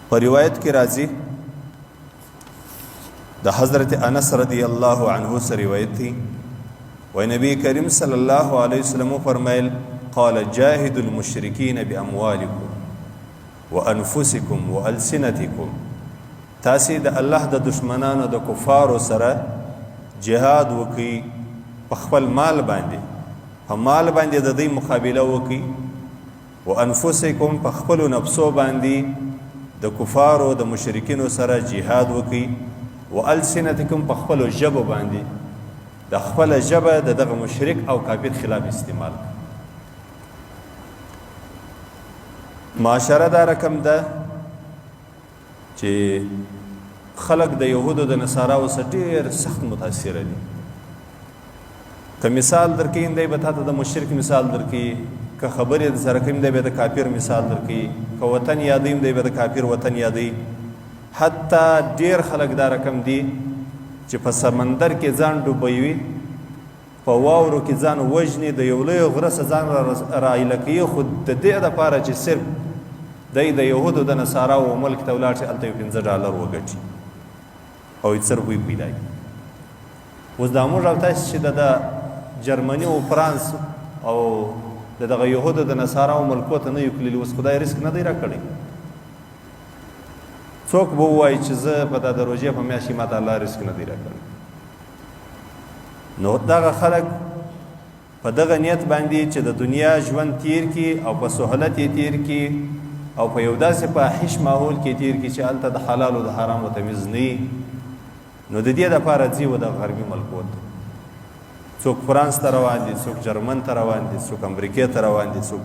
په روایت کې راځي د حضرت انس رضی الله عنه سے روایت تھی و نبی کریم صلی الله علیه وسلم فرمایل قال جاهدوا المشرکین باموالکم وانفسکم والسنتکم تاسې د الله د دشمنانو د کفارو سره جهاد وکړي په خپل مال باندې په مال باندې د دې مقابله وکړي وانفسکم په خپل نفسو باندې د کفارو د مشرکینو سره جهاد وکړي والسنتکم په خپل ژبه باندې د خپل ژبه د دغه مشرک او کافر خلاف استعمال معاشره دا رقم ده چې خلق د یهودو د نصاراو سره ډېر سخت متاثره دي که مثال درکې دی به تاته د مشرک مثال درکې که خبرې سره کوم دی به د کافر مثال درکې که وطن یادیم دی به د کافر وطن یادی حتی ډېر خلک دا رقم دي چې په سمندر کې ځان ډوبوي په واورو کې ځان وژني د یو لوی غره څخه ځان را ایله کوي خو د دې دپاره چې صرف دی د یهودو د نصاراو ملک ته ولاړ شي هلته یو $15 وګټي او هېڅ صرف وی پیدا کړي اوس دا موږ او تاسې چې د جرمني او فرانس او د دغه یهودو د نصاراو ملکو ته نه یو کلي اوس خدای رزق نه دی راکړی څوک به ووایي چې زه په دا د روژې په میاشت کې ماته الله رزق نه دی راکړی نو دغه خلک په دغه نیت باندې چې د دنیا ژوند تیر کړي او په سهولت یې تیر کړي او په یو داسې فاحش ماحول کې تیر کړي چې هلته د حلال او د حرامو تمیز نه وي نو د دې دپاره ځي و د غربي ملکو ته څوک فرانس ته روان دي څوک جرمن ته روان دي څوک امریکې ته روان دي څوک